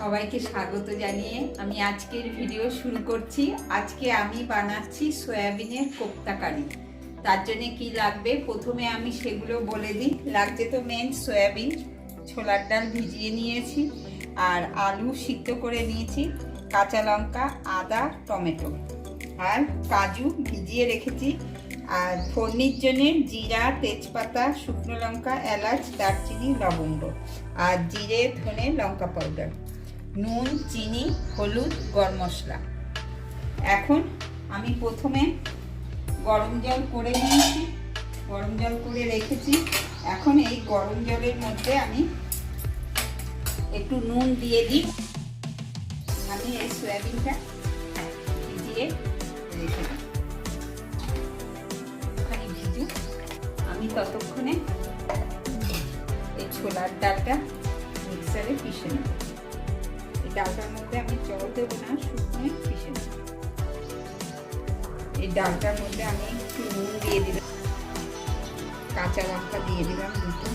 সবাইকে স্বাগত জানিয়ে আমি আজকের ভিডিও শুরু করছি। আজকে আমি বানাচ্ছি সয়াবিনের কোপ্তা কারি। তার জন্য কি লাগবে প্রথমে আমি সেগুলো বলে দিই। লাগছে তো মেন সয়াবিন, ছোলার ডাল ভিজিয়ে নিয়েছি, আর আলু সিদ্ধ করে নিয়েছি, কাঁচা লঙ্কা, আদা, টমেটো, আর কাজু ভিজিয়ে রেখেছি, আর ফোড়নির জন্য জিরা, তেজপাতা, শুকনো লঙ্কা, এলাচ, দারচিনি, লবঙ্গ, আর জিরে, ধনে, লঙ্কা পাউডার, নুন, চিনি, হলুদ, গরম মশলা। এখন আমি প্রথমে গরম জল করে নিয়েছি, গরম জল করে রেখেছি। এখন এই গরম জলের মধ্যে আমি একটু নুন দিয়ে দিই। আমি এই সয়াবিনটা ভিজিয়ে রেখে দিই, ওখানে ভিজুক। আমি ততক্ষণে এই ছোলার ডালটা মিক্সারে পিষে নেব। এই ডালটার মধ্যে আমি জল দেবো না, শুকনো পিষে নেব। এই ডালটার মধ্যে আমি একটু নুন দিয়ে দিলাম, কাঁচা লঙ্কা দিয়ে দিলাম দুটো।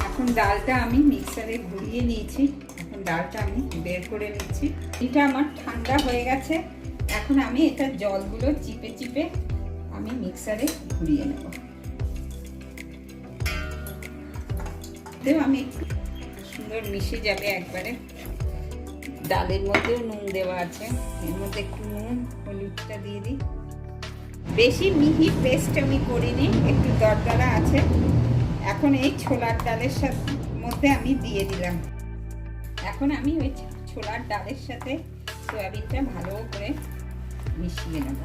এখন ডালটা আমি মিক্সারে ঘুরিয়ে নিয়েছি। এখন ডালটা আমি বের করে নিচ্ছি। এটা আমার ঠান্ডা হয়ে গেছে। এখন আমি এটা জলগুলো চিপে চিপে আমি মিক্সারে ঘুরিয়ে নেব। আমি একটু সুন্দর মিশে যাবে একবারে। ডালের মধ্যেও নুন দেওয়া আছে, এর মধ্যে একটু নুন, হলুদটা দিয়ে দিই। বেশি মিহি পেস্ট আমি করিনি, একটু দরদরা আছে। এখন এই ছোলার ডালের সাথে মধ্যে আমি দিয়ে দিলাম। এখন আমি ওই ছোলার ডালের সাথে সয়াবিনটা ভালো করে মিশিয়ে নেব।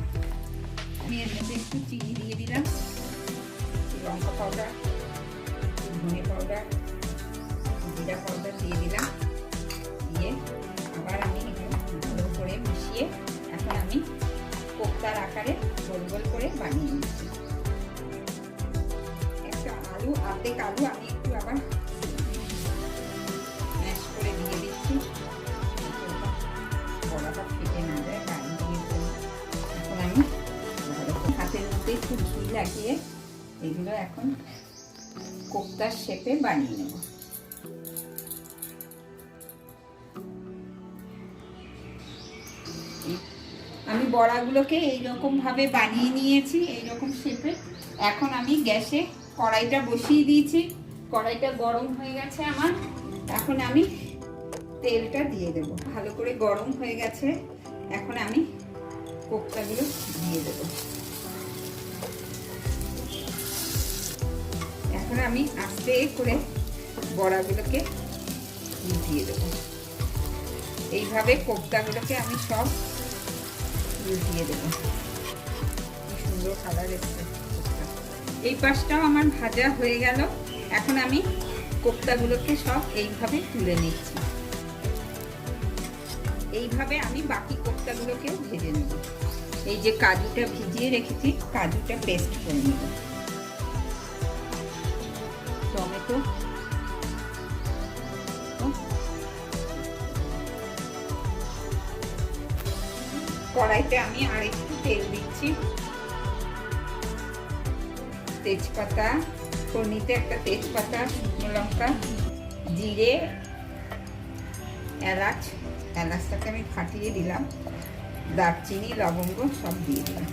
আমি এর মধ্যে একটু চিনি দিয়ে দিলাম, লঙ্কা পাউডার, ধনে পাউডার, জিরা পাউডার দিয়ে দিলাম। দিয়ে আবার আমি ভালো করে মিশিয়ে এখন আমি কোপ্তার আকারে গোল গোল করে বানিয়ে নিচ্ছি। একটা আলু, অর্ধেক আলু আমি একটু আবার ম্যাশ করে দিয়ে দিচ্ছি, বড়াটা ফেটে না যায় বাইন্ডিংয়ের জন্য। এখন আমি হাতের মধ্যে একটু ঘি লাগিয়ে এগুলো এখন কোপ্তার শেপে বানিয়ে নেব। আমি বড়াগুলোকে এইরকম ভাবে বানিয়ে নিয়েছি, এইরকম শেপে। এখন আমি গ্যাসে কড়াইটা বসিয়ে দিয়েছি, কড়াইটা গরম হয়ে গেছে আমার। এখন আমি তেলটা দিয়ে দেব। ভালো করে গরম হয়ে গেছে। এখন আমি কোপ্তাগুলো দিয়ে দেব। এখন আমি আস্তে করে বড়াগুলোকে দিয়ে দেব। এইভাবে কোপ্তাগুলোকে আমি সব দিয়ে দেবো। কি সুন্দর কালার এসছে। এই পাশটাও আমার ভাজা হয়ে গেল। এখন আমি কোপ্তাগুলোকে সব এইভাবে তুলে নিচ্ছি। এইভাবে আমি বাকি কোপ্তাগুলোকেও ভেজে নেব। এই যে কাজুটা ভিজিয়ে রেখেছি, কাজুটা পেস্ট করে নেব। টমেটো, কড়াইতে আমি আর একটু তেল দিচ্ছি। তেজপাতা, ফোড়নিতে একটা তেজপাতা, শুকনো লঙ্কা, জিরে, এলাচ, এলাচটাকে আমি ফাটিয়ে দিলাম, দারচিনি, লবঙ্গ সব দিয়ে দিলাম।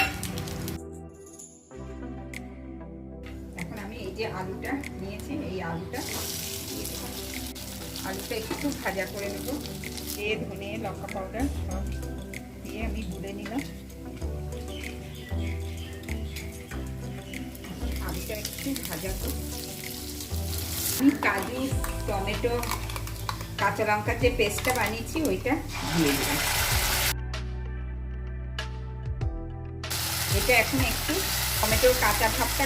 এখন আমি এই যে আলুটা নিয়েছি, এই আলুটা দিয়ে দেব। আলুটা একটু ভাজা করে নেব। জিরে, ধনে, লঙ্কা পাউডার সব দিয়ে আমি গুলে নিলাম। আলুটা একটু ভাজা করে আমি কাজু, টমেটো, কাঁচা লঙ্কার যে পেস্টটা বানিয়েছি ওইটা দিয়ে দিলাম। এটা এখন একটু টমেটোর কাঁচা ভাবটা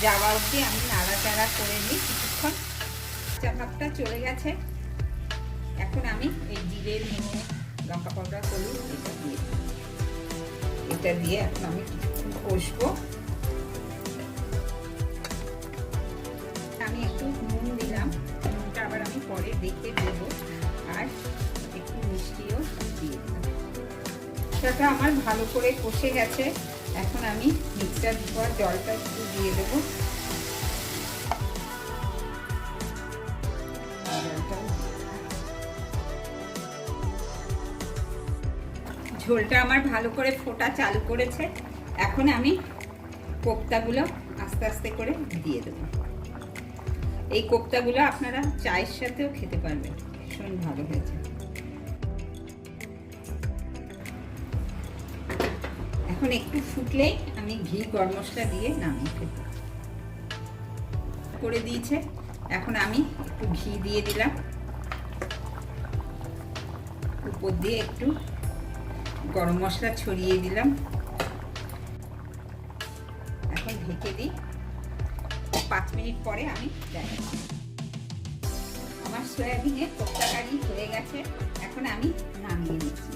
যাওয়া অবধি আমি নাড়াচাড়া করে নিই কিছুক্ষণ। কাঁচা ভাবটা চলে গেছে। এখন আমি এই জিরে, ধনে, লঙ্কা পাউডার, হলুদ এটা দিয়ে দিই। এটা দিয়ে এখন আমি কিছুক্ষণ কষবো। আমি একটু নুন দিলাম, নুনটা আবার আমি পরে দেখে দেবো। আর একটু মিষ্টিও দিয়ে দিলাম। সেটা আমার ভালো করে কষে গেছে। এখন আমি মিক্সার ধোয়া জলটা একটু দিয়ে দেবো। ঝোলটা আমার ভালো করে ফোটা চালু করেছে। এখন আমি কোপ্তাগুলো আস্তে আস্তে করে দিয়ে দেবো। এই কোপ্তাগুলো আপনারা চায়ের সাথেও খেতে পারবেন, ভীষণ ভালো হয়েছে। এখন একটু ফুটলেই আমি ঘি গরম মশলা দিয়ে নামিয়ে ফেলব করে দিয়েছে। এখন আমি একটু ঘি দিয়ে দিলাম, উপর দিয়ে একটু গরম মশলা ছড়িয়ে দিলাম। এখন ঢেকে দিই, 5 মিনিট পরে আমি দেখাচ্ছি। আমার সয়াবিনের কোপ্তা কারি হয়ে গেছে, এখন আমি নামিয়ে নিচ্ছি।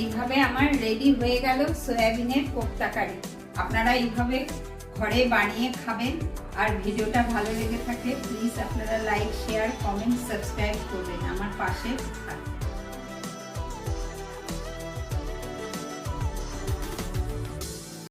এইভাবে আমার রেডি হয়ে গেল সয়াবিনের কোপ্তা কারি। আপনারা এইভাবে ঘরে বানিয়ে খাবেন। আর ভিডিওটা ভালো লেগে থাকলে প্লিজ আপনারা লাইক, শেয়ার, কমেন্ট, সাবস্ক্রাইব করবেন, আমার পাশে থাকবেন।